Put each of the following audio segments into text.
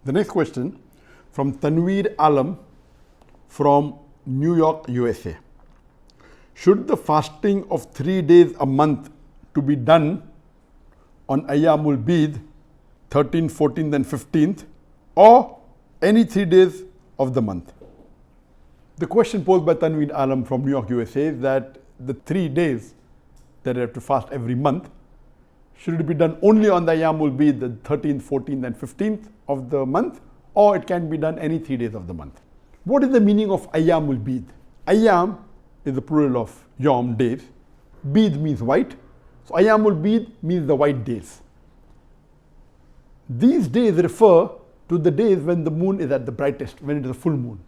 The next question from Tanveer Alam from New York, USA. Should the fasting of 3 days a month to be done on Ayyaam Al Beed, 13th, 14th and 15th, or any 3 days of the month? The question posed by Tanveer Alam from New York, USA is that the 3 days that I have to fast every month, should it be done only on the Ayyaam Al Beed, the 13th, 14th and 15th of the month, or it can be done any 3 days of the month? What is the meaning of Ayyaam Al Beed? Ayyaam is the plural of Yom, days. Beed means white. So Ayyaam Al Beed means the white days. These days refer to the days when the moon is at the brightest, when it is a full moon.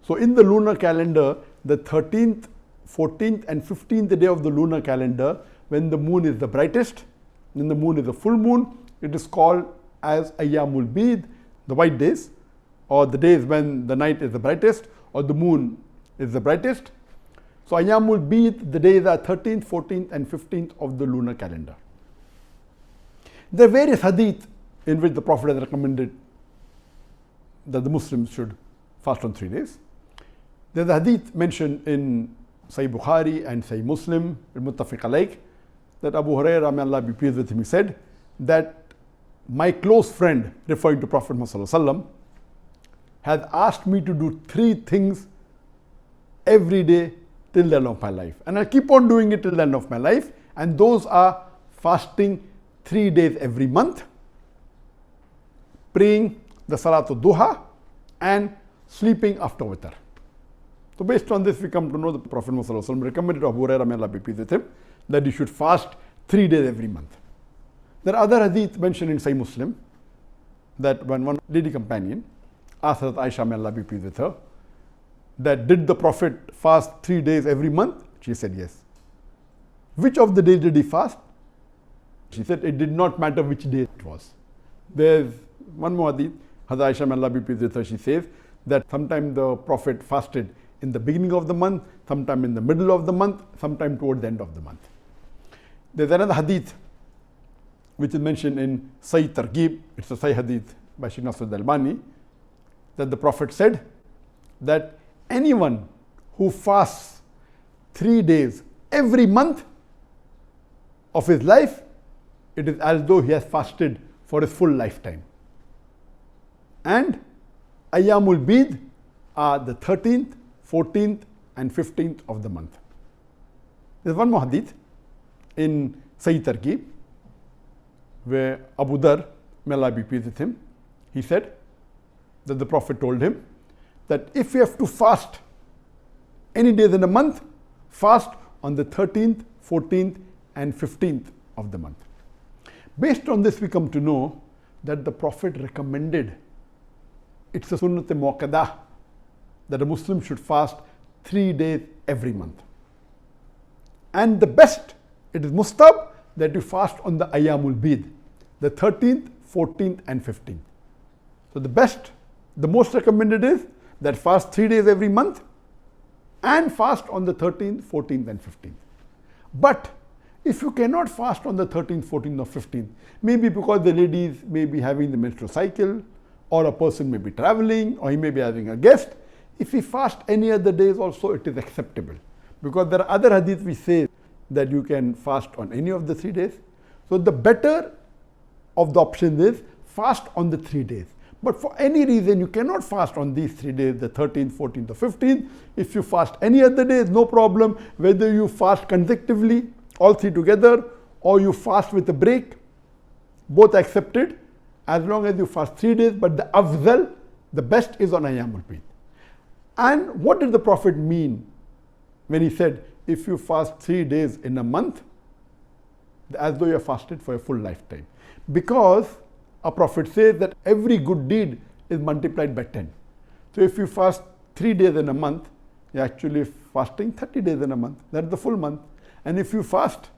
So in the lunar calendar, the 13th, 14th and 15th day of the lunar calendar, when the moon is the brightest, when the moon is a full moon, it is called as Ayyaam Al Beed, the white days, or the days when the night is the brightest or the moon is the brightest. So Ayyaam Al Beed, the days are 13th, 14th and 15th of the lunar calendar. There are various hadith in which the Prophet has recommended that the Muslims should fast on 3 days. There is a hadith mentioned in Sahih Bukhari and Sahih Muslim, Muttafaq alayh, that Abu Hurairah, may Allah be pleased with him, he said that my close friend, referring to Prophet Muhammad, has asked me to do 3 things every day till the end of my life. And I'll keep on doing it till the end of my life. And those are fasting 3 days every month, praying the Salatul Duha, and sleeping after witr. So based on this, we come to know that the Prophet Muhammad recommended to Abu Hurairah, may Allah be pleased with him, that he should fast 3 days every month. There are other hadith mentioned in Sahih Muslim that when one lady companion asked Aisha, may Allah be pleased with her, that did the Prophet fast 3 days every month? She said yes. Which of the days did he fast? She said it did not matter which day it was. There's one more hadith, Hazrat Aisha, may Allah be pleased with her, she says that sometime the Prophet fasted in the beginning of the month, sometime in the middle of the month, sometime toward the end of the month. There's another hadith which is mentioned in Sahih Targhib, it's a Sahih hadith by Shaykh Nasr al-Albani, that the Prophet said that anyone who fasts 3 days every month of his life, it is as though he has fasted for his full lifetime. And Ayyaam Al Beed are the 13th, 14th and 15th of the month. There's one more hadith in Sahih Targhib where Abu Dhar, may Allah be pleased with him, he said that the Prophet told him that if you have to fast any days in a month, fast on the 13th, 14th and 15th of the month. Based on this, we come to know that the Prophet recommended, it's a sunnat-e-muakkadah, that a Muslim should fast 3 days every month. And the best, it is mustab, that you fast on the Ayyaam Al Beed, the 13th, 14th and 15th. So the best, the most recommended is that fast 3 days every month and fast on the 13th, 14th and 15th. But if you cannot fast on the 13th, 14th or 15th, maybe because the ladies may be having the menstrual cycle, or a person may be traveling, or he may be having a guest, if he fast any other days also, it is acceptable. Because there are other hadith which say that you can fast on any of the 3 days. So the better of the options is fast on the 3 days. But for any reason you cannot fast on these 3 days, the 13th, 14th or 15th. If you fast any other days, no problem. Whether you fast consecutively, all 3 together, or you fast with a break, both accepted, as long as you fast 3 days. But the afzal, the best is on Ayyaam Al Beed. And what did the Prophet mean when he said, if you fast 3 days in a month, as though you have fasted for a full lifetime? Because a Prophet says that every good deed is multiplied by 10. So if you fast 3 days in a month, you're actually fasting 30 days in a month. That's the full month. And if you fast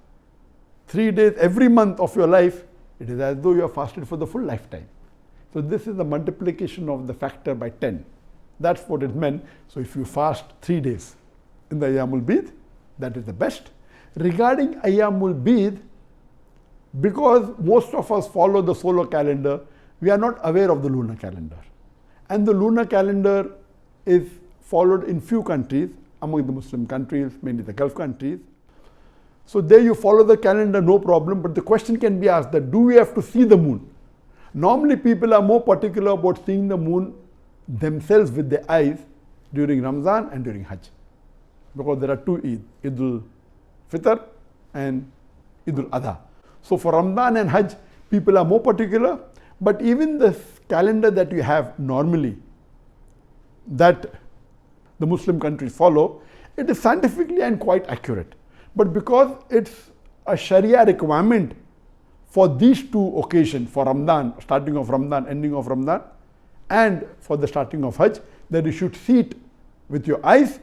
3 days every month of your life, it is as though you have fasted for the full lifetime. So this is the multiplication of the factor by 10. That's what it meant. So if you fast 3 days in the Ayyaam Al Beed, that is the best. Regarding Ayyaam Al Beed, because most of us follow the solar calendar, we are not aware of the lunar calendar. And the lunar calendar is followed in few countries, among the Muslim countries, mainly the Gulf countries. So there you follow the calendar, no problem, but the question can be asked that do we have to see the moon? Normally people are more particular about seeing the moon themselves with their eyes during Ramzan and during Hajj. Because there are two Eid, Eid al-Fitr and Eid al-Adha. So for Ramadan and Hajj, people are more particular, but even the calendar that you have normally, that the Muslim countries follow, it is scientifically and quite accurate. But because it's a Sharia requirement for these two occasions, for Ramadan, starting of Ramadan, ending of Ramadan, and for the starting of Hajj, that you should see it with your eyes,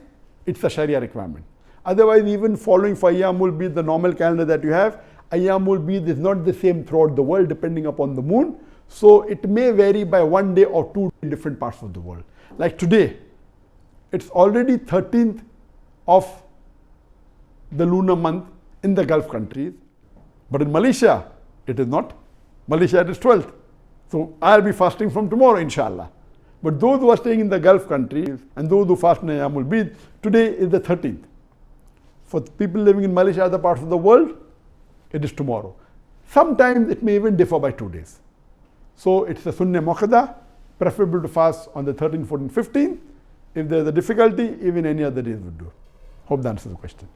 it's a Sharia requirement. Otherwise, even following for Ayyaam Al Beed, the normal calendar that you have, Ayyaam Al Beed is not the same throughout the world depending upon the moon. So it may vary by 1 day or 2 in different parts of the world. Like today, it's already 13th of the lunar month in the Gulf countries. But in Malaysia, it is not. Malaysia, it is 12th. So I'll be fasting from tomorrow, inshallah. But those who are staying in the Gulf countries and those who fast in Ayyaam Al Beed, today is the 13th. For people living in Malaysia, other parts of the world, it is tomorrow. Sometimes it may even differ by 2 days. So it's a Sunnah Muakkada, preferable to fast on the 13th, 14th, 15th. If there's a difficulty, even any other days would do. Hope that answers the question.